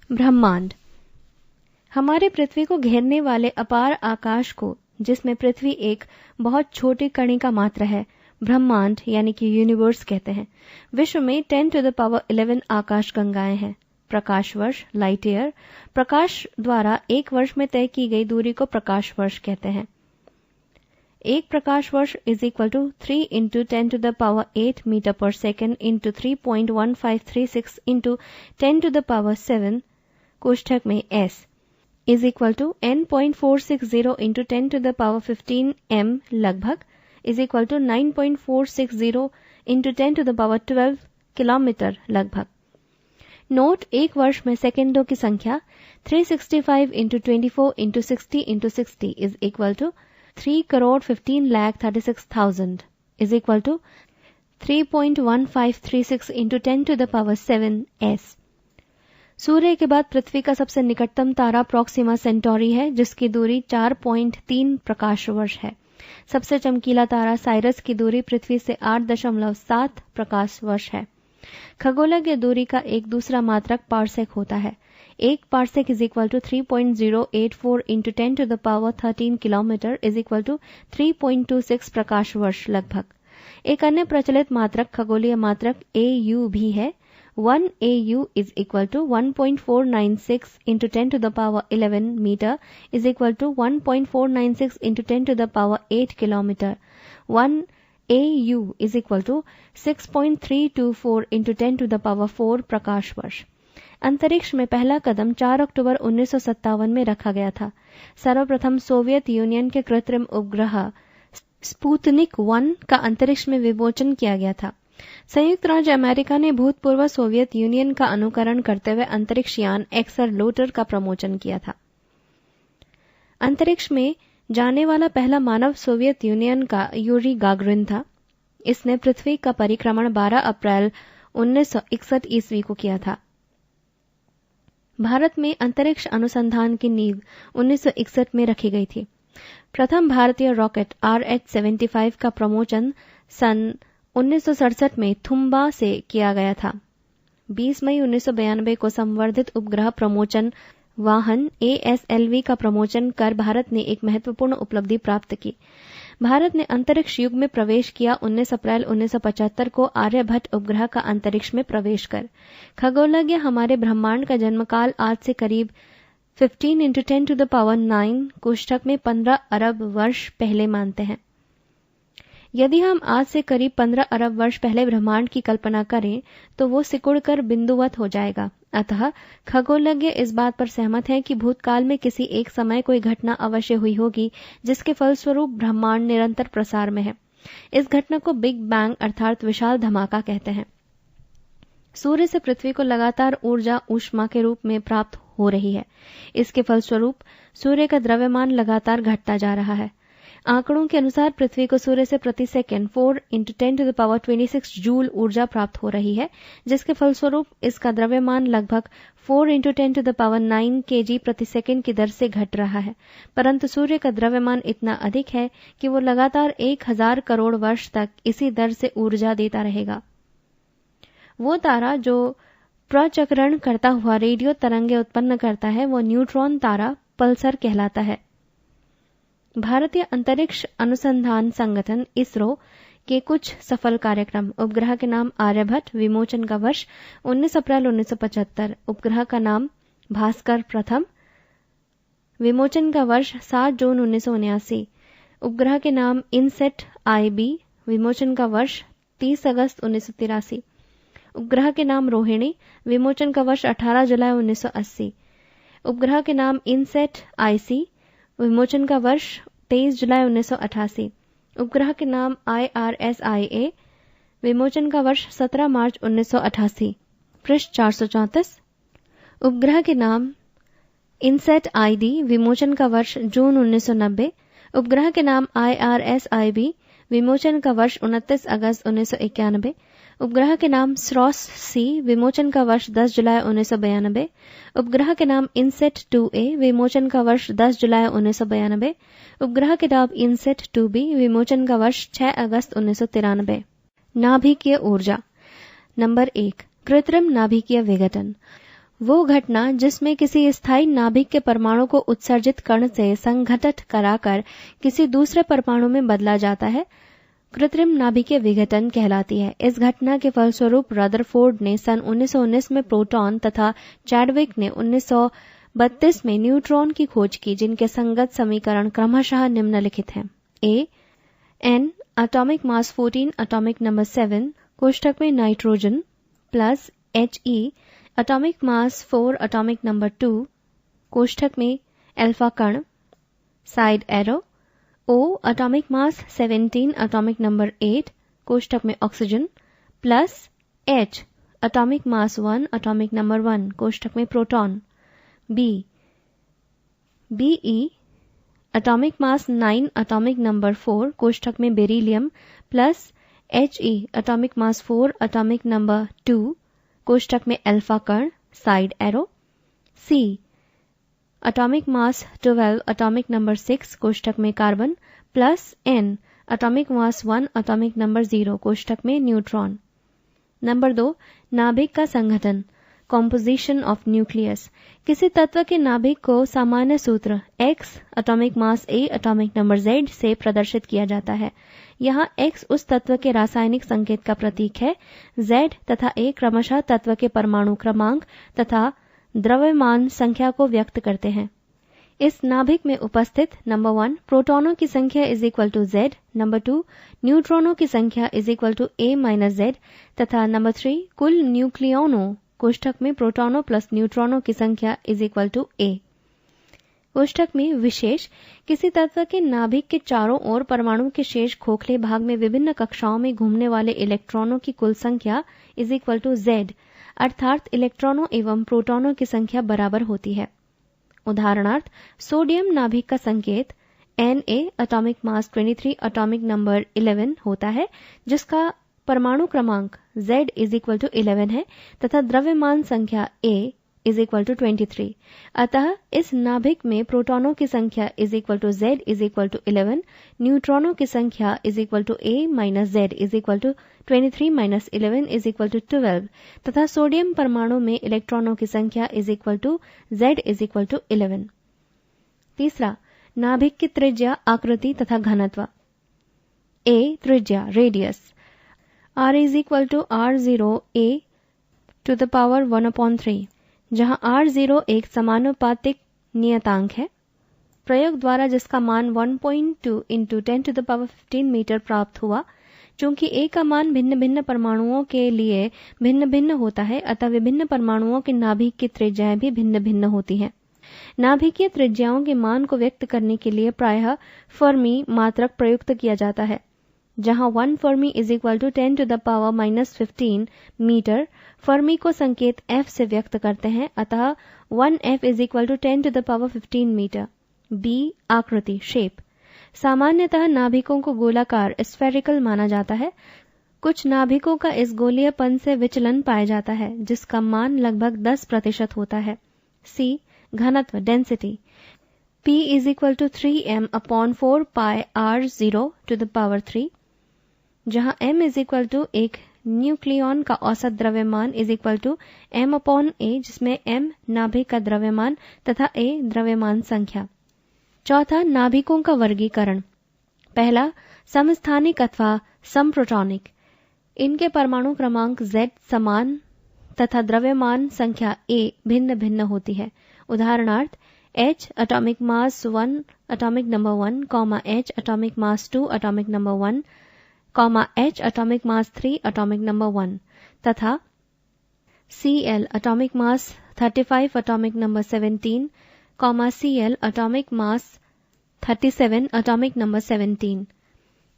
ब्रह्मांड हमारे पृथ्वी को घेरने वाले अपार आकाश को, जिसमें पृथ्वी एक बहुत छोटी कणिका मात्र है, ब्रह्मांड यानी कि यूनिवर्स कहते हैं। विश्व में 10⁻11 आकाश गंगाएं हैं। प्रकाश वर्ष लाइट ईयर, प्रकाश द्वारा एक वर्ष में तय की गई दूरी को प्रकाश वर्ष कहते हैं। एक प्रकाश वर्ष is equal to 3 into 10⁸ metre per second into 3.1536 into 10⁻7 कोष्ठक में s is equal to n.460 into 10⁻15 m लगभग is equal to 9.460 into 10⁻12 kilometre लगभग। नोट, एक वर्ष में सेकेंडों की संख्या 365 into 24 into 60 into 60 is equal to 3,15,36,000 is equal to 3.1536 into 10⁻7 s। सूर्य के बाद पृथ्वी का सबसे निकटतम तारा प्रॉक्सिमा सेंटोरी है, जिसकी दूरी 4.3 प्रकाश वर्ष है। सबसे चमकीला तारा साइरस की दूरी पृथ्वी से 8.7 प्रकाश वर्ष है। खगोलज्ञ दूरी का एक दूसरा मात्रक पार्सेक होता है। एक parsec is equal to 3.084 into 10⁻13 kilometre is equal to 3.26 प्रकाश वर्ष लगभग। एक अन्य प्रचलित मात्रक खगोलीय मात्रक AU भी है। 1 AU is equal to 1.496 into 10⁻11 meter is equal to 1.496 into 10⁸ kilometer. 1 AU is equal to 6.324 into 10⁴ प्रकाश वर्ष। अंतरिक्ष में पहला कदम 4 अक्टूबर 1957 में रखा गया था। सर्वप्रथम सोवियत यूनियन के कृत्रिम उपग्रह स्पुतनिक 1 का अंतरिक्ष में विमोचन किया गया था। संयुक्त राज्य अमेरिका ने भूतपूर्व सोवियत यूनियन का अनुकरण करते हुए अंतरिक्ष यान एक्सरलोटर का प्रमोशन किया था। अंतरिक्ष में जाने वाला पहला मानव सोवियत यूनियन का यूरी गागरिन था। इसने पृथ्वी का परिक्रमण 12 अप्रैल 1961 ईस्वी को किया था। भारत में अंतरिक्ष अनुसंधान की नींव 1961 में रखी गई थी। प्रथम भारतीय रॉकेट RH-75 का प्रमोशन सन 1967 में थुम्बा से किया गया था। 20 मई 1992 को संवर्धित उपग्रह प्रमोशन वाहन ASLV का प्रमोशन कर भारत ने एक महत्वपूर्ण उपलब्धि प्राप्त की। भारत ने अंतरिक्ष युग में प्रवेश किया 19 अप्रैल 1975 को आर्यभट्ट उपग्रह का अंतरिक्ष में प्रवेश कर। खगोलज्ञ हमारे ब्रह्मांड का जन्मकाल आज से करीब 15 इंटू 10⁹ कोष्ठक में 15 अरब वर्ष पहले मानते हैं। यदि हम आज से करीब 15 अरब वर्ष पहले ब्रह्मांड की कल्पना करें तो वो सिकुड़कर बिंदुवत हो जाएगा। अतः खगोलज्ञ इस बात पर सहमत हैं कि भूतकाल में किसी एक समय कोई घटना अवश्य हुई होगी जिसके फलस्वरूप ब्रह्मांड निरंतर प्रसार में है। इस घटना को बिग बैंग अर्थात विशाल धमाका कहते हैं। सूर्य से पृथ्वी को लगातार ऊर्जा ऊष्मा के रूप में प्राप्त हो रही है। इसके फलस्वरूप सूर्य का द्रव्यमान लगातार घटता जा रहा है। आंकड़ों के अनुसार पृथ्वी को सूर्य से प्रति सेकंड 4 इंटू 10⁻26 जूल ऊर्जा प्राप्त हो रही है, जिसके फलस्वरूप इसका द्रव्यमान लगभग 4 इंटू 10⁹ kg प्रति सेकंड की दर से घट रहा है। परंतु सूर्य का द्रव्यमान इतना अधिक है कि वो लगातार 1000 करोड़ वर्ष तक इसी दर से ऊर्जा देता रहेगा। वो तारा जो प्रचक्रण करता हुआ रेडियो तरंगे उत्पन्न करता है वो न्यूट्रॉन तारा पल्सर कहलाता है। भारतीय अंतरिक्ष अनुसंधान संगठन इसरो के कुछ सफल कार्यक्रम: उपग्रह के नाम आर्यभट्ट, विमोचन का वर्ष 19 अप्रैल 1975, उपग्रह का नाम भास्कर प्रथम, विमोचन का वर्ष 7 जून 1979, उपग्रह के नाम इनसेट IB, विमोचन का वर्ष 30 अगस्त 1983, उपग्रह के नाम रोहिणी, विमोचन का वर्ष 18 जुलाई 1980, उपग्रह के नाम इनसेट IC, विमोचन का वर्ष 23 जुलाई 1988, उपग्रह के नाम IRSIA, विमोचन का वर्ष 17 मार्च 1988। पृष्ठ 434। उपग्रह के नाम इनसेट ID, विमोचन का वर्ष जून 1990, उपग्रह के नाम IRSIB, विमोचन का वर्ष 29 अगस्त 1991, उपग्रह के नाम SROS C, विमोचन का वर्ष 10 जुलाई 1992, उपग्रह के नाम इनसेट 2A, विमोचन का वर्ष 10 जुलाई 1992, उपग्रह के नाम इनसेट 2B, विमोचन का वर्ष 6 अगस्त 1993। नाभिकीय ऊर्जा। नंबर 1, कृत्रिम नाभिकीय विघटन। वो घटना जिसमें किसी स्थायी नाभिक के परमाणु को उत्सर्जित कण से संघटित कराकर किसी दूसरे परमाणु में बदला जाता है, कृत्रिम नाभिकीय विघटन कहलाती है। इस घटना के फलस्वरूप रदरफोर्ड ने सन 1919 में प्रोटॉन तथा चैडविक ने 1932 में न्यूट्रॉन की खोज की, जिनके संगत समीकरण क्रमशः निम्नलिखित हैं। A N atomic mass 14 atomic number 7 कोष्ठक में nitrogen plus He atomic mass 4 atomic number 2 कोष्ठक में अल्फा कण side arrow, O atomic mass 17 atomic number 8 कोष्ठक में oxygen plus H atomic mass 1 atomic number 1 कोष्ठक में proton, Be atomic mass 9 atomic number 4 कोष्ठक में beryllium plus He atomic mass 4 atomic number 2 कोष्ठक में अल्फा कण side arrow, C atomic mass 12 atomic number 6 कोष्ठक में carbon plus N atomic mass 1 atomic number 0 कोष्ठक में न्यूट्रॉन। नंबर 2, नाभिक का संगठन, कॉम्पोजिशन ऑफ न्यूक्लियस। किसी तत्व के नाभिक को सामान्य सूत्र X atomic mass A atomic number Z से प्रदर्शित किया जाता है। यहाँ X उस तत्व के रासायनिक संकेत का प्रतीक है, Z तथा A क्रमशः तत्व के परमाणु क्रमांक तथा द्रव्यमान संख्या को व्यक्त करते हैं। इस नाभिक में उपस्थित नंबर 1 प्रोटॉनों की संख्या is equal to Z, number 2 न्यूट्रॉनों की संख्या is equal to A minus Z तथा नंबर 3 कुल न्यूक्लियनों कोष्ठक में प्रोटॉनों प्लस न्यूट्रॉनों की संख्या इज इक्वल टू A। कोष्ठक में विशेष किसी तत्व के नाभिक के चारों ओर परमाणु के शेष खोखले भाग में विभिन्न कक्षाओं में घूमने वाले इलेक्ट्रॉनों की कुल संख्या इज इक्वल टू Z, अर्थात इलेक्ट्रॉनों एवं प्रोटॉनों की संख्या बराबर होती है। उदाहरणार्थ, सोडियम नाभिक का संकेत Na atomic mass 23 atomic number 11 होता है, जिसका परमाणु क्रमांक Z इज इक्वल टू 11 है तथा द्रव्यमान संख्या A इज इक्वल टू 23। अतः इस नाभिक में प्रोटॉनों की संख्या is equal to Z is equal to 11, न्यूट्रॉनों की संख्या is equal to A minus Z is equal to 23 minus 11 is equal to 12 तथा सोडियम परमाणु में इलेक्ट्रॉनों की संख्या is equal to Z is equal to 11। तीसरा, नाभिक की त्रिज्या, आकृति तथा घनत्व। A त्रिज्या radius, R is equal to R0 A to the power 1/3, जहां R0 एक समानुपातिक नियतांक है। प्रयोग द्वारा जिसका मान 1.2 into 10 to the power 15 metre प्राप्त हुआ। चूंकि A का मान भिन्न भिन्न परमाणुओं के लिए भिन्न भिन्न होता है, अतः विभिन्न परमाणुओं के नाभिक की त्रिज्याएं भी भिन्न भिन्न होती हैं। नाभिकीय त्रिज्याओं के मान को व्यक्त करने के लिए प्रायः फर्मी मात्रक प्रयुक्त किया जाता है, जहां 1 fermi is equal to 10 to the power -15 metre fermi को संकेत F से व्यक्त करते हैं, अतः 1F is equal to 10 to the power 15 metre. B आकृति, शेप। सामान्यतः नाभिकों को गोलाकार स्फेरिकल माना जाता है। कुछ नाभिकों का इस गोलीयपन से विचलन पाया जाता है, जिसका मान लगभग 10% होता है। C घनत्व, density. P is equal to 3m upon 4 pi R0 to the power 3, जहां m इज इक्वल टू एक न्यूक्लियॉन का औसत द्रव्यमान is equal to m upon A, जिसमें m नाभिक का द्रव्यमान तथा A द्रव्यमान संख्या। चौथा, नाभिकों का वर्गीकरण। पहला, समस्थानिक अथवा समप्रोटॉनिक। इनके परमाणु क्रमांक Z समान तथा द्रव्यमान संख्या A भिन्न भिन्न होती है। उदाहरणार्थ, H atomic mass 1 atomic number 1, H atomic मास 2 एटॉमिक नंबर 1, H एटॉमिक मास 3 एटॉमिक नंबर 1 तथा Cl atomic mass 35 atomic number 17, Cl atomic mass 37 atomic number 17।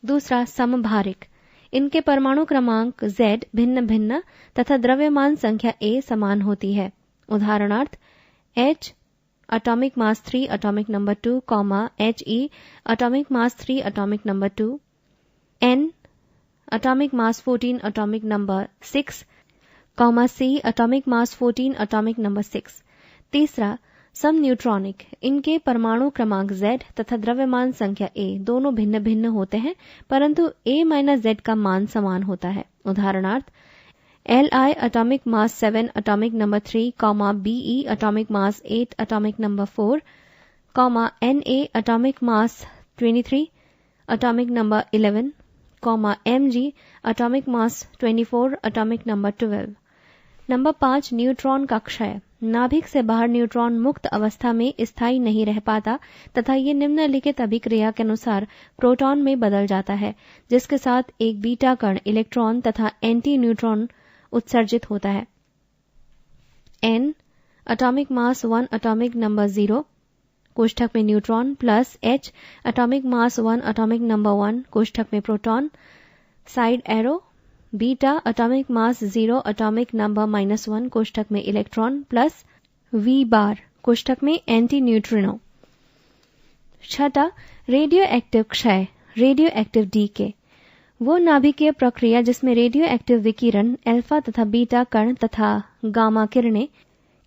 दूसरा, समभारिक। इनके परमाणु क्रमांक Z भिन्न भिन्न तथा द्रव्यमान संख्या A समान होती है। उदाहरणार्थ, H atomic mass 3 atomic number 2, He atomic mass 3 atomic number 2, N atomic mass 14 atomic number 6, C atomic mass 14 atomic number 6। तीसरा, सम न्यूट्रॉनिक। इनके परमाणु क्रमांक Z तथा द्रव्यमान संख्या A दोनों भिन्न भिन्न होते हैं, परंतु A माइनस Z का मान समान होता है। उदाहरणार्थ, Li atomic mass 7 atomic number 3, Be atomic mass 8 atomic number 4, Na atomic mass 23 atomic number 11, Mg atomic mass 24 atomic number 12। Number 5 neutron का क्षय। नाभिक से बाहर न्यूट्रॉन मुक्त अवस्था में स्थायी नहीं रह पाता तथा ये निम्नलिखित अभिक्रिया के अनुसार प्रोटॉन में बदल जाता है, जिसके साथ एक बीटा कण इलेक्ट्रॉन तथा एंटी न्यूट्रॉन उत्सर्जित होता है। N atomic mass 1 atomic number 0 कोष्ठक में neutron plus H atomic mass 1 atomic number 1 कोष्ठक में proton, side arrow beta atomic mass 0 atomic number -1 कोष्ठक में इलेक्ट्रॉन प्लस V बार कोष्ठक में एंटी न्यूट्रिनो। छठा रेडियो एक्टिव क्षय, रेडियो एक्टिव डीके। वो नाभिकीय प्रक्रिया जिसमें रेडियो एक्टिव विकिरण अल्फा तथा बीटा कण तथा गामा किरणें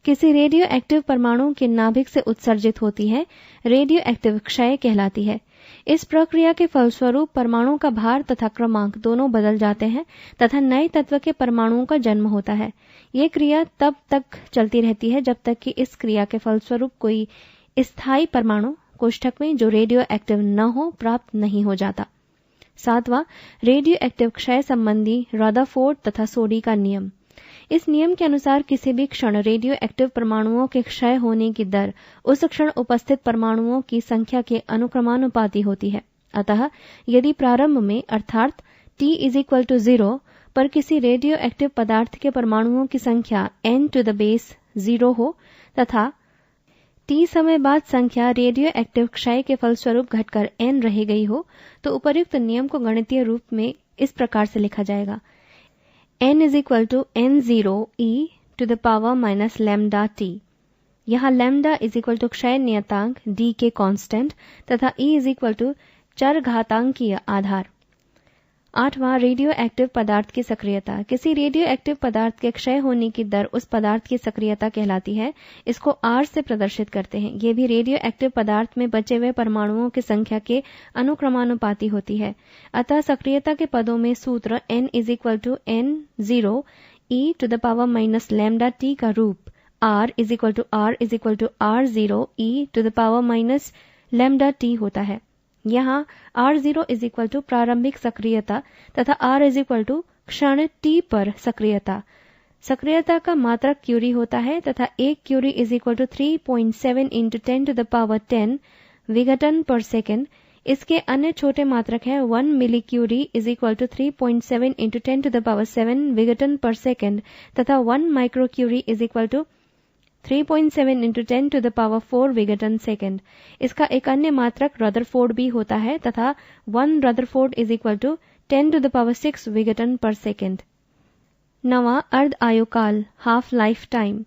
किसी रेडियो एक्टिव परमाणु के नाभिक से उत्सर्जित होती है, रेडियो एक्टिव क्षय कहलाती है। इस प्रक्रिया के फलस्वरूप परमाणु का भार तथा क्रमांक दोनों बदल जाते हैं तथा नए तत्व के परमाणुओं का जन्म होता है। ये क्रिया तब तक चलती रहती है जब तक कि इस क्रिया के फलस्वरूप कोई स्थायी परमाणु कोष्ठक में जो रेडियो एक्टिव न हो प्राप्त नहीं हो जाता। सातवां रेडियो एक्टिव क्षय संबंधी रदरफोर्ड तथा सोडी का नियम। इस नियम के अनुसार किसी भी क्षण रेडियो एक्टिव परमाणुओं के क्षय होने की दर उस क्षण उपस्थित परमाणुओं की संख्या के अनुक्रमानुपाती होती है। अतः यदि प्रारंभ में अर्थात T=0 पर किसी रेडियो एक्टिव पदार्थ के परमाणुओं की संख्या n⁻0 हो तथा T समय बाद संख्या रेडियो एक्टिव क्षय के फलस्वरूप घटकर n रह गई हो, तो उपर्युक्त नियम को गणितीय रूप में इस प्रकार से लिखा जाएगा। n=n0 e⁻ λt। यहाँ लैम्डा क्षय नियतांक d के कांस्टेंट तथा e चर घातांकीय आधार। आठवां रेडियो एक्टिव पदार्थ की सक्रियता। किसी रेडियो एक्टिव पदार्थ के क्षय होने की दर उस पदार्थ की सक्रियता कहलाती है। इसको R से प्रदर्शित करते हैं। यह भी रेडियो एक्टिव पदार्थ में बचे हुए परमाणुओं की संख्या के अनुक्रमानुपाती होती है। अतः सक्रियता के पदों में सूत्र n=n0 e⁻ λt का रूप R=R0 e⁻ λt होता है। यहाँ R0 प्रारंभिक सक्रियता तथा R क्षण t पर सक्रियता। सक्रियता का मात्रक क्यूरी होता है तथा 1 क्यूरी 3.7 × 10⁻10 विघटन पर सेकेंड। इसके अन्य छोटे मात्रक है 1 मिली क्यूरी 3.7 × 10⁻7 विघटन पर सेकेंड तथा 1 माइक्रो क्यूरी 3.7 × 10⁴ विघटन सेकेंड। इसका एक अन्य मात्रक रदरफोर्ड भी होता है तथा 1 रदरफोर्ड 10⁶ विघटन पर सेकेंड। नवा अर्ध आयुकाल हाफ लाइफ टाइम।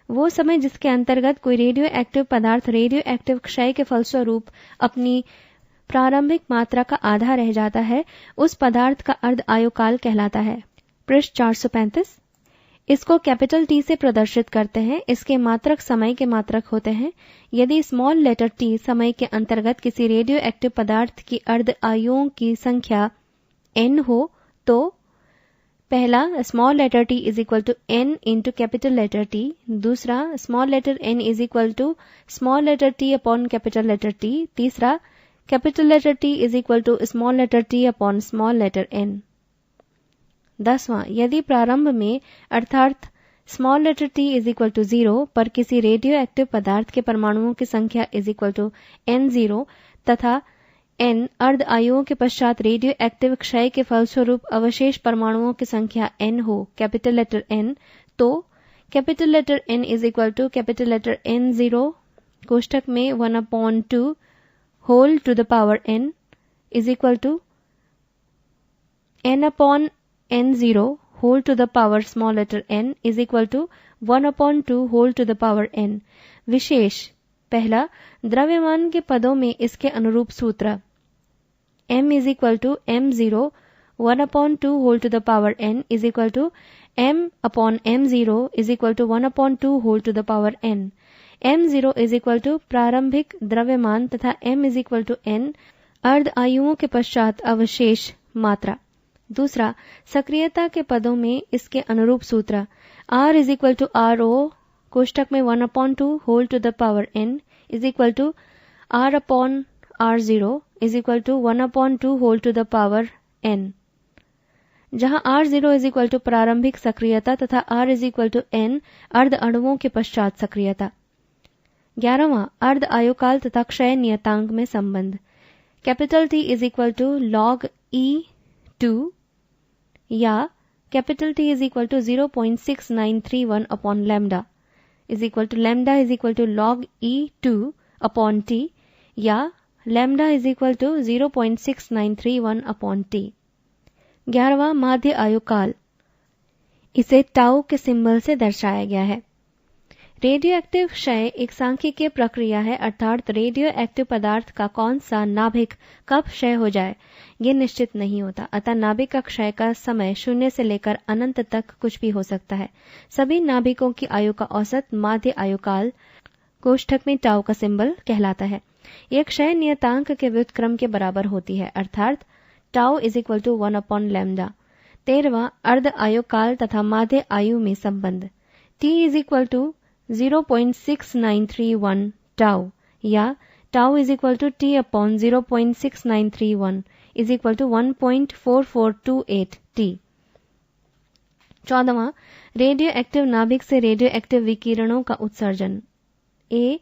वो समय जिसके अंतर्गत कोई रेडियो एक्टिव पदार्थ रेडियो एक्टिव क्षय के फलस्वरूप अपनी प्रारंभिक मात्रा का आधा रह जाता है, उस पदार्थ का अर्ध आयुकाल कहलाता है। पृष्ठ 435। इसको कैपिटल T से प्रदर्शित करते हैं। इसके मात्रक समय के मात्रक होते हैं। यदि स्मॉल लेटर t समय के अंतर्गत किसी रेडियो एक्टिव पदार्थ की अर्ध आयुओं की संख्या n हो तो पहला small letter t n × capital letter T, दूसरा small letter n small letter t upon capital letter T, तीसरा capital letter T small letter t upon small letter n। 10वां यदि प्रारंभ में अर्थात स्मॉल लेटर t=0 पर किसी रेडियो एक्टिव पदार्थ के परमाणुओं की संख्या n0 तथा n अर्ध आयुओं के पश्चात रेडियो एक्टिव क्षय के फलस्वरूप अवशेष परमाणुओं की संख्या n हो कैपिटल लेटर n, तो capital letter n capital letter n0 कोष्ठक में 1/2 whole to the power n n/n0 whole to the power small letter n = 1/2 whole to the power n। विशेष पहला द्रव्यमान के पदों में इसके अनुरूप सूत्र m m0 1/2 whole to the power n m/m0 1/2 whole to the power n। m0 प्रारंभिक द्रव्यमान तथा m n अर्ध आयुओं के पश्चात अवशेष मात्रा। दूसरा, सक्रियता के पदों में इसके अनुरूप सूत्र R is equal to RO कोष्टक में 1/2 whole to the power n is equal to R upon R0 is equal to 1/2 whole to the power n, जहां R0 इज इक्वल टू प्रारंभिक सक्रियता तथा R is equal to n अर्ध अणुओं के पश्चात सक्रियता। 11वां, अर्ध आयुकाल तथा क्षय नियतांक में संबंध। Capital T is equal to log E2 या capital T is equal to 0.6931 upon lambda is equal to lambda is equal to log E2 upon T या lambda is equal to 0.6931 upon T। 11वां, माध्य आयुकाल, इसे tau के symbol से दर्शाया गया है। रेडियो एक्टिव क्षय एक सांख्यिकीय प्रक्रिया है, अर्थात रेडियो एक्टिव पदार्थ का कौन सा नाभिक कब क्षय हो जाए ये निश्चित नहीं होता, अतः नाभिक का क्षय का समय 0 से लेकर अनंत तक कुछ भी हो सकता है। सभी नाभिकों की आयु का औसत माध्य आयुकाल कोष्ठक में टाउ का सिंबल कहलाता है। यह क्षय नियतांक के व्युत्क्रम के बराबर होती है, अर्थात tau is equal to 1 upon lambda. 13वां, अर्ध आयुकाल तथा माध्य आयु में संबंध। T is equal to 0.6931 tau या tau is equal to T upon 0.6931 is equal to 1.4428 T। 14वां, रेडियो एक्टिव नाभिक से रेडियो एक्टिव विकिरणों का उत्सर्जन। A,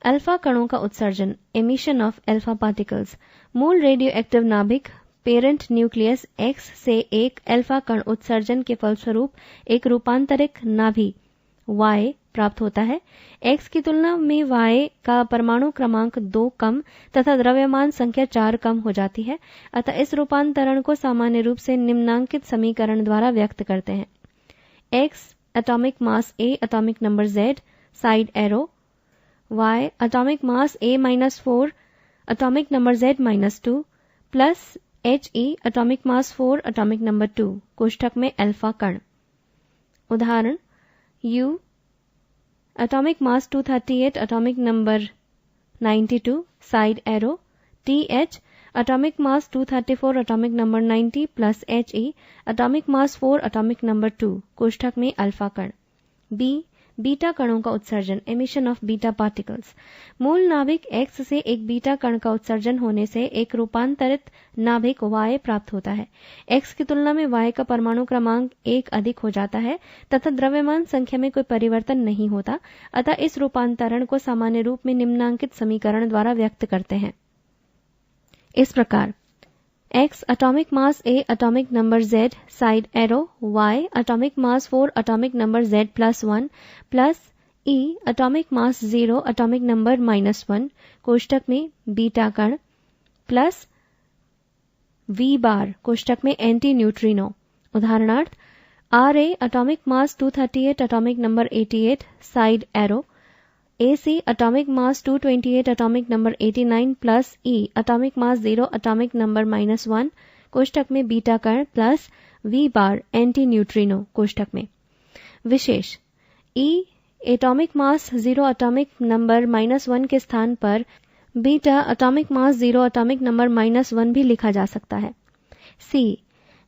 अल्फा कणों का उत्सर्जन, एमिशन ऑफ अल्फा पार्टिकल्स। मूल रेडियो एक्टिव नाभिक पेरेंट न्यूक्लियस X से एक अल्फा कण उत्सर्जन के फलस्वरूप एक रूपांतरित नाभि Y प्राप्त होता है। X की तुलना में Y का परमाणु क्रमांक 2 कम तथा द्रव्यमान संख्या 4 कम हो जाती है, अतः इस रूपांतरण को सामान्य रूप से निम्नांकित समीकरण द्वारा व्यक्त करते हैं। X atomic mass A, atomic number Z, side arrow, Y atomic mass A-4, atomic number Z-2 plus He atomic mass 4, atomic number 2 कोष्ठक में अल्फा कण। उदाहरण U atomic mass 238, atomic number 92, side arrow, TH atomic mass 234, atomic number 90 plus He atomic mass 4, atomic number 2 कोष्ठक में alpha कण। B, beta कणों का उत्सर्जन, एमिशन ऑफ बीटा पार्टिकल्स। मूल नाभिक X से एक बीटा कण का उत्सर्जन होने से एक रूपांतरित नाभिक Y प्राप्त होता है। X की तुलना में Y का परमाणु क्रमांक 1 अधिक हो जाता है तथा द्रव्यमान संख्या में कोई परिवर्तन नहीं होता, अतः इस रूपांतरण को सामान्य रूप में निम्नांकित समीकरण द्वारा व्यक्त करते हैं। इस प्रकार X atomic mass A, atomic number Z, side arrow, Y atomic mass 4, atomic number Z+1 plus E atomic mass 0, atomic number -1 कोष्ठक में बीटा कण प्लस V बार कोष्ठक में एंटी न्यूट्रिनो। उदाहरणार्थ RA atomic mass 238, atomic number 88, side arrow, AC atomic mass 228, atomic number 89 plus E atomic mass 0, atomic number -1 कोष्ठक में beta कण plus V बार anti neutrino कोष्ठक में। विशेष E atomic mass 0, atomic number -1 के स्थान पर beta atomic mass 0, atomic number -1 भी लिखा जा सकता है। C,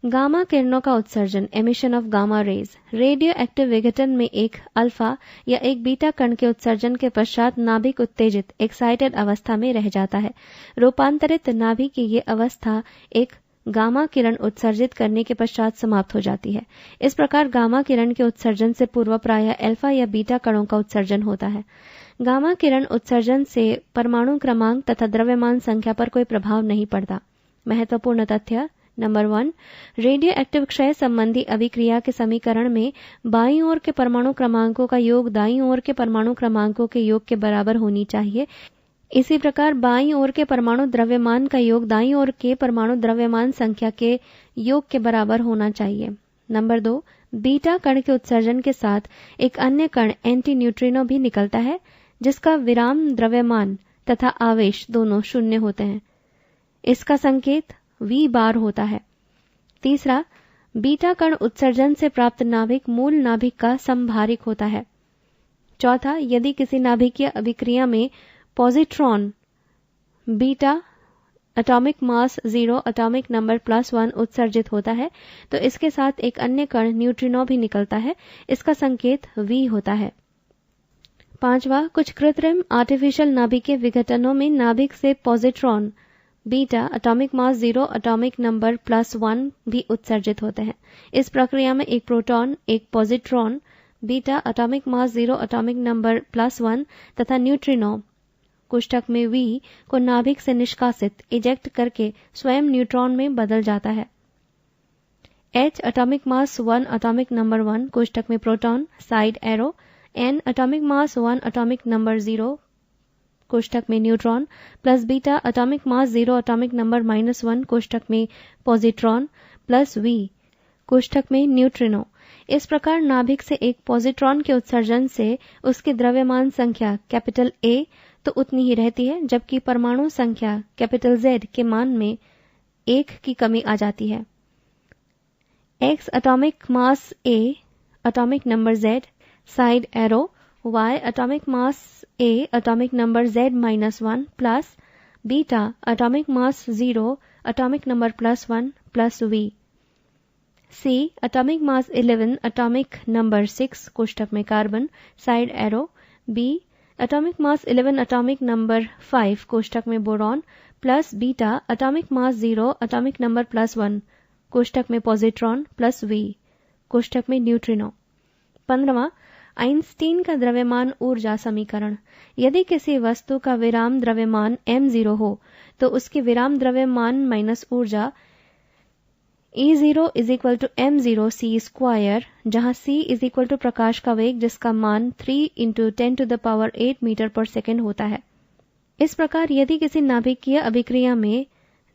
गामा किरणों का उत्सर्जन, emission of gamma rays. Radio active विघटन में एक अल्फा या एक बीटा कण के उत्सर्जन के पश्चात नाभिक उत्तेजित एक्साइटेड अवस्था में रह जाता है। रूपांतरित नाभिक की ये अवस्था एक गामा किरण उत्सर्जित करने के पश्चात समाप्त हो जाती है। इस प्रकार गामा किरण के उत्सर्जन से पूर्व प्रायः अल्फा या बीटा कणों का उत्सर्जन होता है। गामा किरण उत्सर्जन से परमाणु क्रमांक तथा द्रव्यमान संख्या पर कोई प्रभाव नहीं पड़ता। महत्वपूर्ण तथ्य नंबर 1, रेडियो एक्टिव क्षय संबंधी अभिक्रिया के समीकरण में बाईं ओर के परमाणु क्रमांकों का योग दाईं ओर के परमाणु क्रमांकों के योग के बराबर होनी चाहिए। इसी प्रकार बाईं ओर के परमाणु द्रव्यमान का योग दाईं ओर के परमाणु द्रव्यमान संख्या के योग के बराबर होना चाहिए। नंबर 2, बीटा कण के उत्सर्जन के साथ एक अन्य कण एंटी न्यूट्रिनो भी निकलता है जिसका विराम द्रव्यमान तथा आवेश दोनों शून्य होते हैं। इसका संकेत V बार होता है। तीसरा, बीटा कण उत्सर्जन से प्राप्त नाभिक मूल नाभिक का समभारिक होता है। चौथा, यदि किसी नाभिकीय अभिक्रिया में positron beta atomic mass 0 atomic number +1 उत्सर्जित होता है तो इसके साथ एक अन्य कण न्यूट्रिनो भी निकलता है। इसका संकेत V होता है। 5वां, कुछ कृत्रिम आर्टिफिशियल नाभिकीय विघटनों में नाभिक से positron beta atomic mass 0 atomic number +1 भी उत्सर्जित होते हैं। इस प्रक्रिया में एक प्रोटॉन, एक positron beta atomic mass 0 atomic number +1 तथा न्यूट्रिनो कोष्ठक में V को नाभिक से निष्कासित इजेक्ट करके स्वयं न्यूट्रॉन में बदल जाता है। H atomic mass 1 atomic number 1 कोष्ठक में proton side arrow, N atomic mass 1 atomic number 0 कोष्ठक में neutron plus beta atomic mass 0 atomic number -1 कोष्ठक में पॉजिट्रॉन प्लस V कोष्ठक में न्यूट्रिनो। इस प्रकार नाभिक से एक पॉजिट्रॉन के उत्सर्जन से उसकी द्रव्यमान संख्या कैपिटल A तो उतनी ही रहती है, जबकि परमाणु संख्या कैपिटल Z के मान में 1 की कमी आ जाती है। X atomic mass A atomic number Z side arrow, Y atomic mass A atomic number Z-1 plus beta atomic mass 0 atomic number +1 plus V। C atomic mass 11 atomic number 6 कोष्ठक में carbon side arrow, B atomic mass 11 atomic number 5 कोष्ठक में boron plus beta atomic mass 0 atomic number +1 कोष्ठक में positron plus V कोष्ठक में neutrino. 15वां, Einstein का द्रव्यमान ऊर्जा समीकरण। यदि किसी वस्तु का विराम द्रव्यमान m0 हो तो उसकी विराम द्रव्यमान माइनस ऊर्जा E0 = m0c², जहां c = प्रकाश का वेग जिसका मान 3 × 10⁸ मीटर पर सेकंड होता है। इस प्रकार यदि किसी नाभिकीय अभिक्रिया में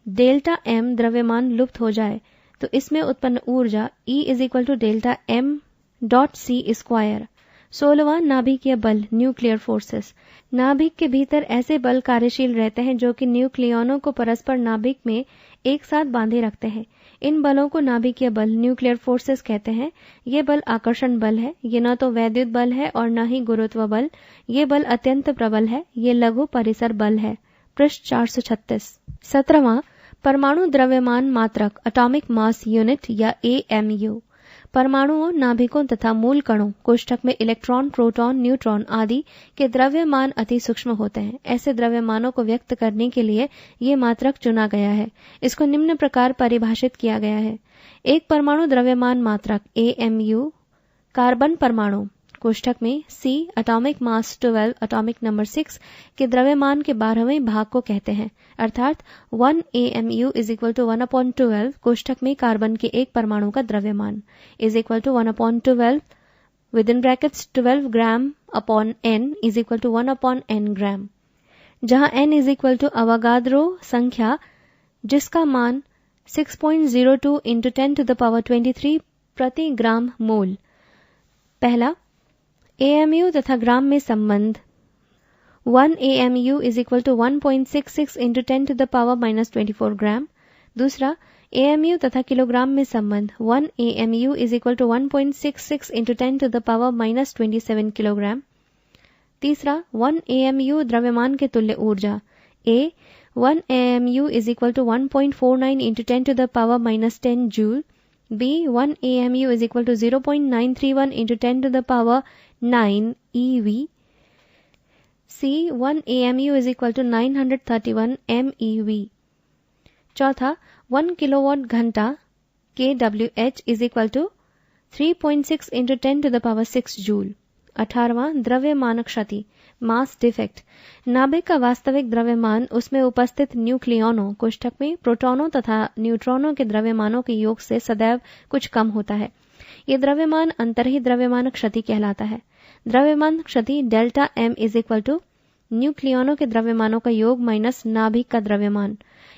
डेल्टा m द्रव्यमान लुप्त हो जाए तो इसमें उत्पन्न ऊर्जा E = Δm.c²। 16वां, नाभिकीय बल न्यूक्लियर फोर्सेस। नाभिक के भीतर ऐसे बल कार्यशील रहते हैं जो कि न्यूक्लियनों को परस्पर नाभिक में एक साथ बांधे रखते हैं। इन बलों को नाभिकीय बल न्यूक्लियर फोर्सेस कहते हैं। ये बल आकर्षण बल है, ये न तो वैद्युत बल है और न ही गुरुत्व बल। ये बल अत्यंत प्रबल है, ये लघु परिसर बल है। पृष्ठ 436। 17वां, परमाणु द्रव्यमान मात्रक एटॉमिक मास यूनिट या AMU। परमाणुओं, नाभिकों तथा मूल कणों कोष्ठक में इलेक्ट्रॉन, प्रोटॉन, न्यूट्रॉन आदि के द्रव्यमान अति सूक्ष्म होते हैं। ऐसे द्रव्यमानों को व्यक्त करने के लिए ये मात्रक चुना गया है। इसको निम्न प्रकार परिभाषित किया गया है। एक परमाणु द्रव्यमान मात्रक AMU कार्बन परमाणु कोष्ठक में C atomic mass 12 atomic number 6 के द्रव्यमान के 12वें भाग को कहते हैं, अर्थात 1 AMU = 1/12 कोष्ठक में कार्बन के एक परमाणु का द्रव्यमान = 1/12 विदिन ब्रैकेट्स 12 g/N = 1/N ग्राम, जहां N = अवोगाद्रो संख्या जिसका मान 6.02 × 10⁻23 प्रति ग्राम मोल। पहला, AMU तथा ग्राम में संबंध 1 AMU = 1.66 × 10⁻24 ग्राम। दूसरा, AMU तथा किलोग्राम में संबंध 1 AMU = 1.66 × 10⁻27 किलोग्राम। तीसरा, 1 AMU द्रव्यमान के तुल्य ऊर्जा A 1 AMU = 1.49 × 10⁻10 joule. B 1 AMU = 0.931 × 10⁻9 eV। C 1 AMU = 931 MeV। चौथा, 1 किलोवाट घंटा kWh = 3.6 × 10⁻6 जूल। 18वां, द्रव्यमान क्षति मास डिफेक्ट। नाभिक का वास्तविक द्रव्यमान उसमें उपस्थित न्यूक्लियनों कोष्ठक में प्रोटॉनों तथा न्यूट्रॉनों के द्रव्यमानों के योग से सदैव कुछ कम होता है। ये द्रव्यमान अंतर्ही द्रव्यमान क्षति कहलाता है। द्रव्यमान क्षति डेल्टा m = न्यूक्लियनों के द्रव्यमानों का योग माइनस नाभिक का द्रव्यमान।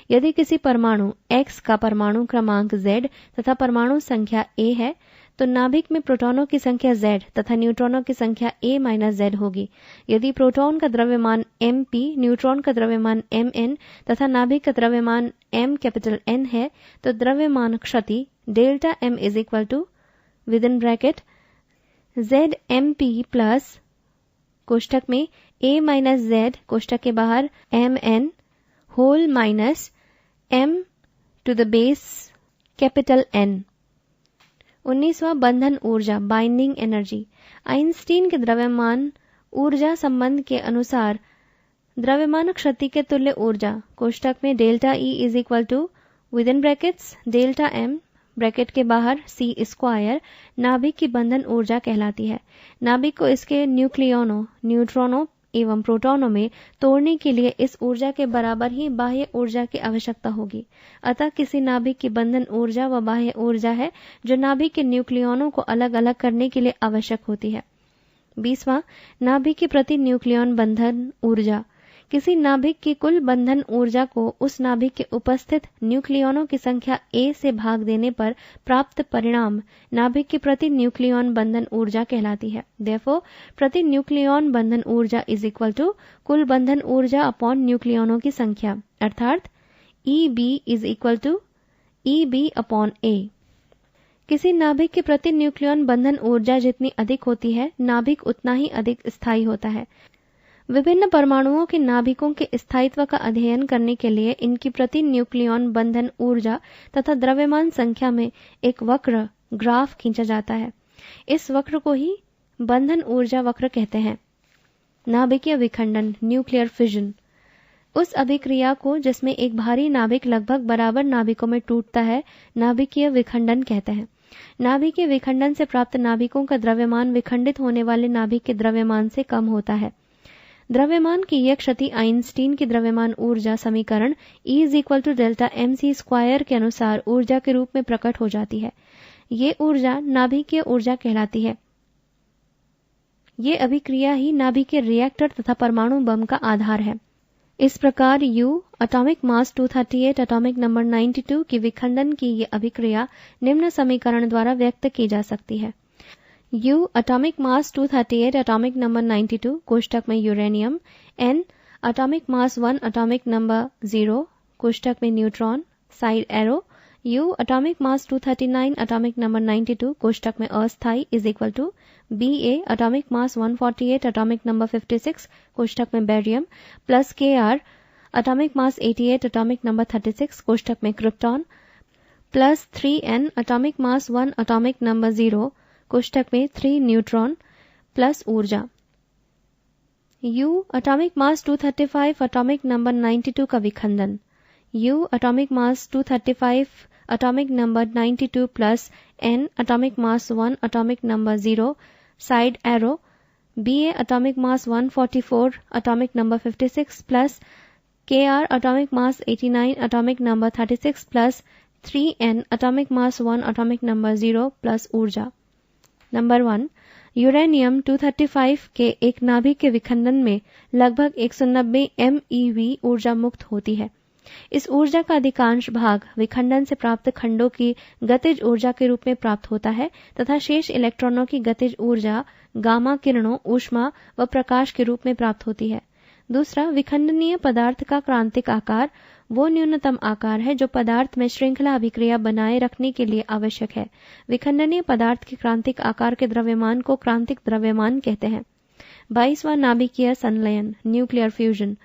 यदि किसी परमाणु X का परमाणु क्रमांक Z तथा परमाणु संख्या A है तो नाभिक में प्रोटॉनों की संख्या Z तथा न्यूट्रॉनों की संख्या A - Z होगी। यदि प्रोटॉन का द्रव्यमान Mp, न्यूट्रॉन का द्रव्यमान Mn तथा नाभिक का द्रव्यमान MN है तो द्रव्यमान क्षति delta m = within bracket ZMP plus कोष्ठक में A - Z कोष्ठक के बाहर Mn whole minus m to the base capital N। 19वां बंधन ऊर्जा बाइंडिंग एनर्जी। आइंस्टीन के द्रव्यमान ऊर्जा संबंध के अनुसार द्रव्यमान क्षति के तुल्य ऊर्जा कोष्टक में delta E is equal to within brackets delta M bracket के बाहर C स्क्वायर नाभिक की बंधन ऊर्जा कहलाती है। नाभिक को इसके न्यूक्लियनों, न्यूट्रॉनों एवं प्रोटॉनों में तोड़ने के लिए इस ऊर्जा के बराबर ही बाह्य ऊर्जा की आवश्यकता होगी। अतः किसी नाभिक की बंधन ऊर्जा व बाह्य ऊर्जा है जो नाभिक के न्यूक्लियनों को अलग अलग करने के लिए आवश्यक होती है। 20वां नाभिक की प्रति न्यूक्लियन बंधन ऊर्जा। किसी नाभिक की कुल बंधन ऊर्जा को उस नाभिक के उपस्थित न्यूक्लियनों की संख्या A से भाग देने पर प्राप्त परिणाम नाभिक की प्रति न्यूक्लियन बंधन ऊर्जा कहलाती है। Therefore, प्रति न्यूक्लियन बंधन ऊर्जा इज इक्वल टू कुल बंधन ऊर्जा अपॉन न्यूक्लियनों की संख्या, अर्थात EB is equal to EB upon A। किसी नाभिक की प्रति न्यूक्लियन बंधन ऊर्जा जितनी अधिक होती है, नाभिक उतना ही अधिक स्थायी होता है। विभिन्न परमाणुओं के नाभिकों के स्थायित्व का अध्ययन करने के लिए इनकी प्रति न्यूक्लियन बंधन ऊर्जा तथा द्रव्यमान संख्या में एक वक्र ग्राफ खींचा जाता है। इस वक्र को ही बंधन ऊर्जा वक्र कहते हैं। नाभिकीय विखंडन न्यूक्लियर फिजन उस अभिक्रिया को जिसमें एक भारी नाभिक लगभग बराबर नाभिकों में टूटता है नाभिकीय विखंडन कहते हैं। नाभिकीय विखंडन से प्राप्त नाभिकों का द्रव्यमान विखंडित होने वाले नाभिक के द्रव्यमान से कम होता है। द्रव्यमान की यह क्षति आइंस्टीन की द्रव्यमान ऊर्जा समीकरण E is equal to delta MC square के अनुसार ऊर्जा के रूप में प्रकट हो जाती है। ये ऊर्जा नाभिकीय ऊर्जा कहलाती है। ये अभिक्रिया ही नाभिकीय रिएक्टर तथा परमाणु बम का आधार है। इस प्रकार U atomic mass 238 atomic number 92 की विखंडन की ये अभिक्रिया निम्न समीकरण द्वारा व्यक्त की जा सकती है। U atomic mass 238 atomic number 92 कोष्टक में uranium, N atomic mass 1 atomic number 0 कोष्टक में neutron, side arrow, U atomic mass 239 atomic number 92 कोष्टक में अस्थाई is equal to Ba atomic mass 148 atomic number 56 कोष्टक में barium plus Kr atomic mass 88 atomic number 36 कोष्टक में krypton plus 3N atomic mass 1 atomic number 0 कोष्टक में 3 न्यूट्रॉन प्लस ऊर्जा। U एटॉमिक मास 235 एटॉमिक नंबर 92 का विखंडन। U एटॉमिक मास 235 atomic number 92 plus N atomic mass 1 atomic number 0 side arrow, Ba atomic मास 144 atomic number 56 plus Kr atomic मास 89 atomic number 36 plus 3N atomic mass 1 atomic number 0 plus ऊर्जा। Number 1 uranium 235 के एक नाभिक के विखंडन में लगभग 190 MeV ऊर्जा मुक्त होती है। इस ऊर्जा का अधिकांश भाग विखंडन से प्राप्त खंडों की गतिज ऊर्जा के रूप में प्राप्त होता है तथा शेष इलेक्ट्रॉनों की गतिज ऊर्जा गामा किरणों, ऊष्मा व प्रकाश के रूप में प्राप्त होती है। दूसरा, विखंडनीय पदार्थ का क्रांतिक आकार वो न्यूनतम आकार है जो पदार्थ में श्रृंखला अभिक्रिया बनाए रखने के लिए आवश्यक है। विखंडनीय पदार्थ के क्रांतिक आकार के द्रव्यमान को क्रांतिक द्रव्यमान कहते हैं। 22वां नाभिकीय संलयन न्यूक्लियर फ्यूजन।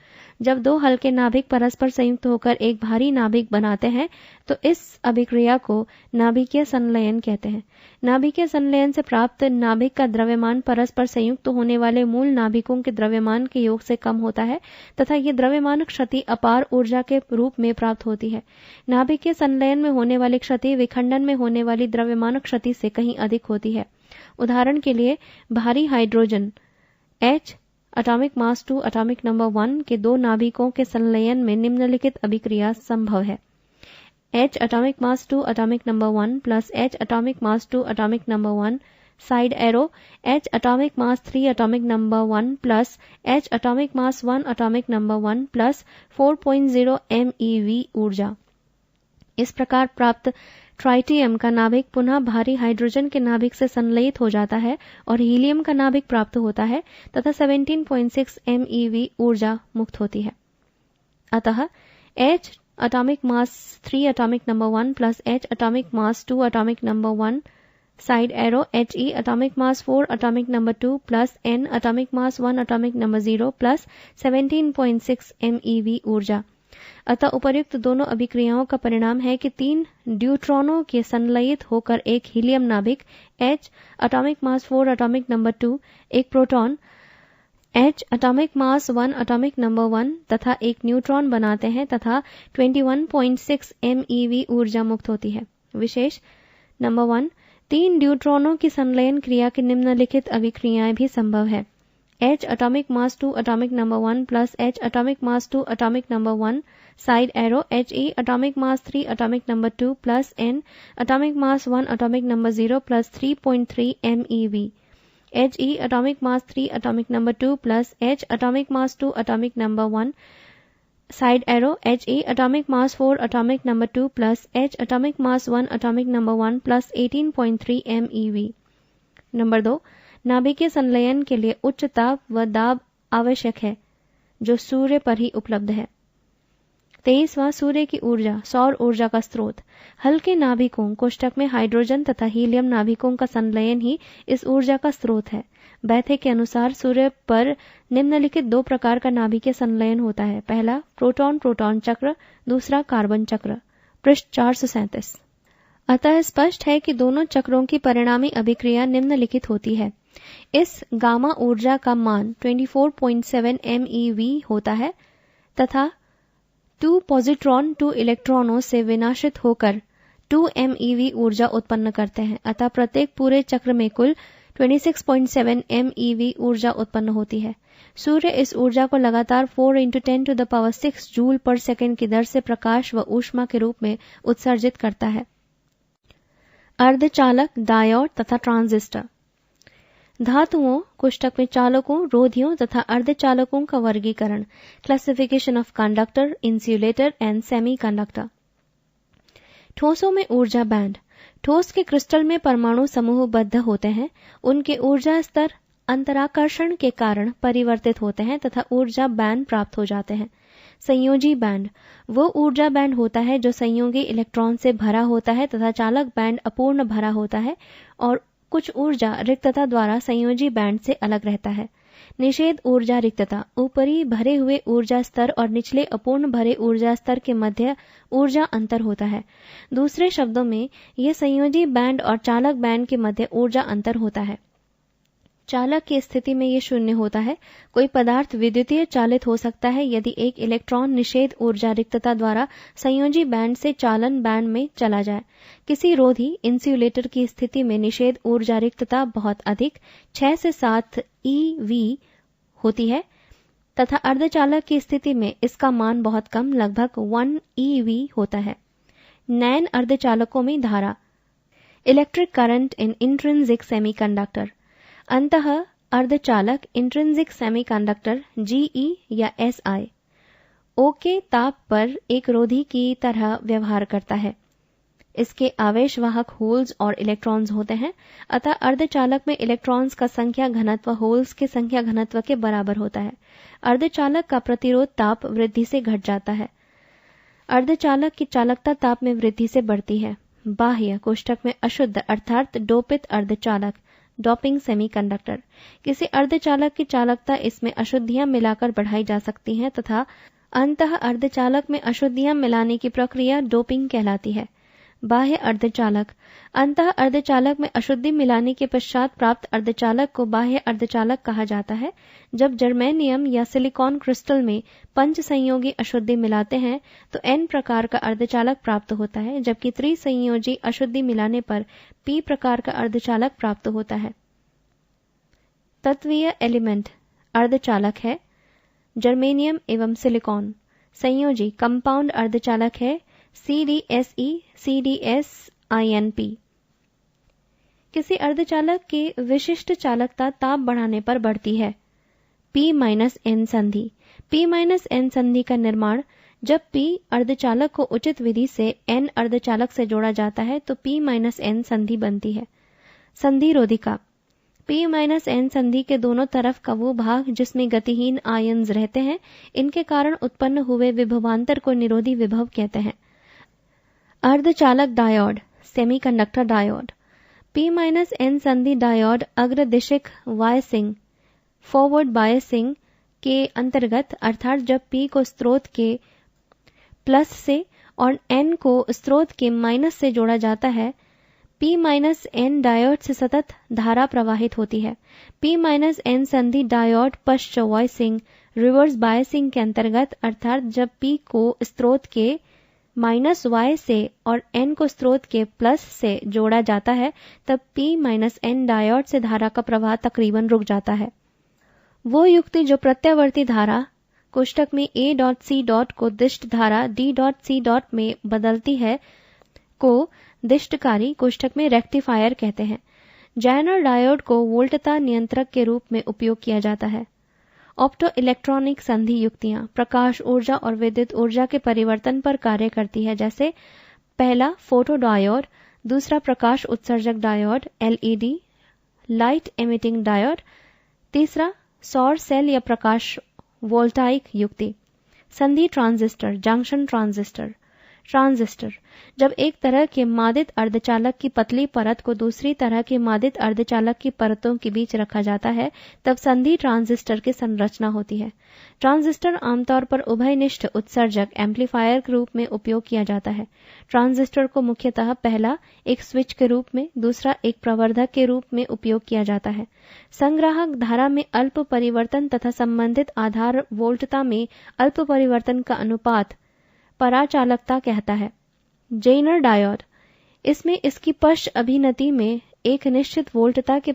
जब दो हल्के नाभिक परस्पर संयुक्त होकर एक भारी नाभिक बनाते हैं तो इस अभिक्रिया को नाभिकीय संलयन कहते हैं। नाभिकीय संलयन से प्राप्त नाभिक का द्रव्यमान परस्पर संयुक्त होने वाले मूल नाभिकों के द्रव्यमान के योग से कम होता है तथा ये द्रव्यमान क्षति अपार ऊर्जा के रूप में प्राप्त होती है। नाभिकीय संलयन में होने वाली क्षति विखंडन में होने वाली द्रव्यमान क्षति से कहीं अधिक होती है। उदाहरण के लिए भारी हाइड्रोजन H एटॉमिक मास 2 एटॉमिक नंबर 1 के दो नाभिकों के संलयन में निम्नलिखित अभिक्रिया संभव है। H एटॉमिक मास 2 atomic number 1 plus H atomic मास 2 atomic number 1 side arrow, H atomic मास 3 atomic number 1 plus H atomic mass 1 atomic number 1 plus 4.0 MeV ऊर्जा। इस प्रकार प्राप्त ट्राइटियम का नाभिक पुनः भारी हाइड्रोजन के नाभिक से संलयित हो जाता है और हीलियम का नाभिक प्राप्त होता है तथा 17.6 MeV ऊर्जा मुक्त होती है। अतः H atomic mass 3 atomic number 1 plus H atomic mass 2 atomic number 1 side arrow, He atomic mass 4 atomic number 2 plus N atomic mass 1 atomic number 0 plus 17.6 MeV ऊर्जा। अतः उपर्युक्त दोनों अभिक्रियाओं का परिणाम है कि 3 ड्यूट्रॉनों के संलयित होकर एक हीलियम नाभिक H atomic mass 4 atomic number 2, एक proton H atomic mass 1 atomic number 1 तथा एक न्यूट्रॉन बनाते हैं तथा 21.6 MeV ऊर्जा मुक्त होती है। विशेष नंबर 1, 3 ड्यूट्रॉनों की संलयन क्रिया की निम्नलिखित अभिक्रियाएं भी संभव है। H atomic mass 2 atomic number 1 plus H atomic mass 2 atomic number 1 side arrow He atomic mass 3 atomic number 2 plus N atomic mass 1 atomic number 0 plus 3.3 MeV He atomic mass 3 atomic number 2 plus H atomic mass 2 atomic number 1 side arrow He atomic mass 4 atomic number 2 plus H atomic mass 1 atomic number 1 plus 18.3 MeV। Number 2, नाभिकीय संलयन के लिए उच्च ताप व दाब आवश्यक है जो सूर्य पर ही उपलब्ध है। 23वां, सूर्य की ऊर्जा सौर ऊर्जा का स्रोत। हल्के नाभिकों कोष्ठक में हाइड्रोजन तथा हीलियम नाभिकों का संलयन ही इस ऊर्जा का स्रोत है। बैथे के अनुसार सूर्य पर निम्नलिखित 2 प्रकार का नाभिकीय संलयन होता है। पहला प्रोटॉन प्रोटॉन चक्र, दूसरा कार्बन चक्र। पृष्ठ 437। अतः स्पष्ट है कि दोनों चक्रों की परिणामी अभिक्रिया निम्नलिखित होती है। इस गामा ऊर्जा का मान 24.7 MeV होता है तथा 2 पॉजिट्रॉन 2 इलेक्ट्रॉनों से विनाशित होकर 2 MeV ऊर्जा उत्पन्न करते हैं। अतः प्रत्येक पूरे चक्र में कुल 26.7 MeV ऊर्जा उत्पन्न होती है। सूर्य इस ऊर्जा को लगातार 4 × 10⁶ जूल पर सेकंड की दर से प्रकाश व ऊष्मा के रूप में उत्सर्जित करता है। अर्धचालक, डायोड तथा ट्रांजिस्टर। धातुओं कोष्ठक में चालकों, रोधियों तथा अर्धचालकों का वर्गीकरण। Classification of conductor, insulator and semiconductor. ठोसों में ऊर्जा बैंड। ठोस के क्रिस्टल में परमाणु समूहबद्ध होते हैं। उनके ऊर्जा स्तर अंतराकर्षण के कारण परिवर्तित होते हैं तथा ऊर्जा बैंड प्राप्त हो जाते हैं। संयोजी बैंड वो ऊर्जा बैंड होता है जो संयोगी इलेक्ट्रॉन से भरा होता है तथा चालक बैंड अपूर्ण भरा होता है और कुछ ऊर्जा रिक्तता द्वारा संयोजी बैंड से अलग रहता है। निषेध ऊर्जा रिक्तता ऊपरी भरे हुए ऊर्जा स्तर और निचले अपूर्ण भरे ऊर्जा स्तर के मध्य ऊर्जा अंतर होता है। दूसरे शब्दों में यह संयोजी बैंड और चालक बैंड के मध्य ऊर्जा अंतर होता है। चालक की स्थिति में यह शून्य होता है। कोई पदार्थ विद्युतीय चालित हो सकता है यदि एक इलेक्ट्रॉन निषेध ऊर्जा रिक्तता द्वारा संयोजी बैंड से चालन बैंड में चला जाए। किसी रोधी इंसुलेटर की स्थिति में निषेध ऊर्जा रिक्तता बहुत अधिक 6 से 7 eV होती है तथा अर्धचालक की स्थिति में इसका मान बहुत कम लगभग 1 eV होता है। नैन अर्धचालकों में धारा। Electric current in intrinsic semiconductor. अंतः अर्धचालक इंट्रिंसिक सेमीकंडक्टर GE या SI O के ताप पर एक रोधी की तरह व्यवहार करता है। इसके आवेशवाहक होल्स और इलेक्ट्रॉन्स होते हैं। अतः अर्धचालक में इलेक्ट्रॉन्स का संख्या घनत्व होल्स के संख्या घनत्व के बराबर होता है। अर्धचालक का प्रतिरोध ताप वृद्धि से घट जाता है। अर्धचालक की चालकता ताप में वृद्धि से बढ़ती है। बाह्य कोष्ठक में अशुद्ध अर्थात डोपित अर्धचालक, डोपिंग सेमीकंडक्टर। किसी अर्धचालक की चालकता इसमें अशुद्धियां मिलाकर बढ़ाई जा सकती हैं तथा अंतः अर्धचालक में अशुद्धियां मिलाने की प्रक्रिया डोपिंग कहलाती है। बाह्य अर्धचालक। अंतः अर्धचालक में अशुद्धि मिलाने के पश्चात प्राप्त अर्धचालक को बाह्य अर्धचालक कहा जाता है। जब जर्मेनियम या सिलिकॉन क्रिस्टल में पंच संयोगी अशुद्धि मिलाते हैं तो N प्रकार का अर्धचालक प्राप्त होता है, जबकि त्रिसंयोजी अशुद्धि मिलाने पर P प्रकार का अर्धचालक प्राप्त होता है। तत्वीय एलिमेंट अर्धचालक है जर्मेनियम एवं सिलिकॉन। संयोजी कंपाउंड अर्धचालक है CdSe, CdSinP। किसी अर्धचालक की विशिष्ट चालकता ताप बढ़ाने पर बढ़ती है। P-N संधि। P-N संधि का निर्माण। जब P अर्धचालक को उचित विधि से N अर्धचालक से जोड़ा जाता है तो P-N संधि बनती है। संधि रोधिका। P-N संधि के दोनों तरफ का वो भाग जिसमें गतिहीन आयन्स रहते हैं, इनके कारण उत्पन्न हुए विभवांतर को निरोधी विभव कहते हैं। अर्धचालक डायोड, सेमीकंडक्टर डायोड। P-N संधि डायोड अग्रदिशिक बायसिंग, फॉरवर्ड बायसिंग के अंतर्गत अर्थात जब P को स्रोत के प्लस से और N को स्रोत के माइनस से जोड़ा जाता है, P-N डायोड से सतत धारा प्रवाहित होती है। P-N संधि डायोड पश्च वॉइसिंग रिवर्स बायसिंग के अंतर्गत, अर्थात जब P को स्रोत के -Y से और N को स्रोत के प्लस से जोड़ा जाता है, तब P-N डायोड से धारा का प्रवाह तकरीबन रुक जाता है। वो युक्ति जो प्रत्यावर्ती धारा कोष्ठक में A.C. को दिष्ट धारा D.C. में बदलती है को दिष्टकारी कोष्ठक में रेक्टिफायर कहते हैं। जायनर डायोड को वोल्टता नियंत्रक के रूप में उपयोग किया जाता है। ऑप्टो इलेक्ट्रॉनिक संधि युक्तियां प्रकाश ऊर्जा और विद्युत ऊर्जा के परिवर्तन पर कार्य करती है, जैसे पहला फोटो डायोड, दूसरा प्रकाश उत्सर्जक diode LED light emitting diode, तीसरा सौर सेल या प्रकाश वोल्टाइक युक्ति। संधि ट्रांजिस्टर जंक्शन ट्रांजिस्टर जब एक तरह के मादित अर्धचालक की पतली परत को दूसरी तरह के मादित अर्धचालक की परतों के बीच रखा जाता है, तब संधि ट्रांजिस्टर की संरचना होती है। ट्रांजिस्टर आमतौर पर उभयनिष्ठ उत्सर्जक एम्पलीफायर के रूप में उपयोग किया जाता है। ट्रांजिस्टर को मुख्यतः पहला एक स्विच के रूप में, दूसरा एक प्रवर्धक के रूप में उपयोग किया जाता है। संग्राहक धारा में अल्प परिवर्तन तथा संबंधित आधार वोल्टता में अल्प परिवर्तन का अनुपात पराचालकता कहता है। जेनर डायोड, इसमें इसकी पश्च अभिनति में एक निश्चित वोल्टता के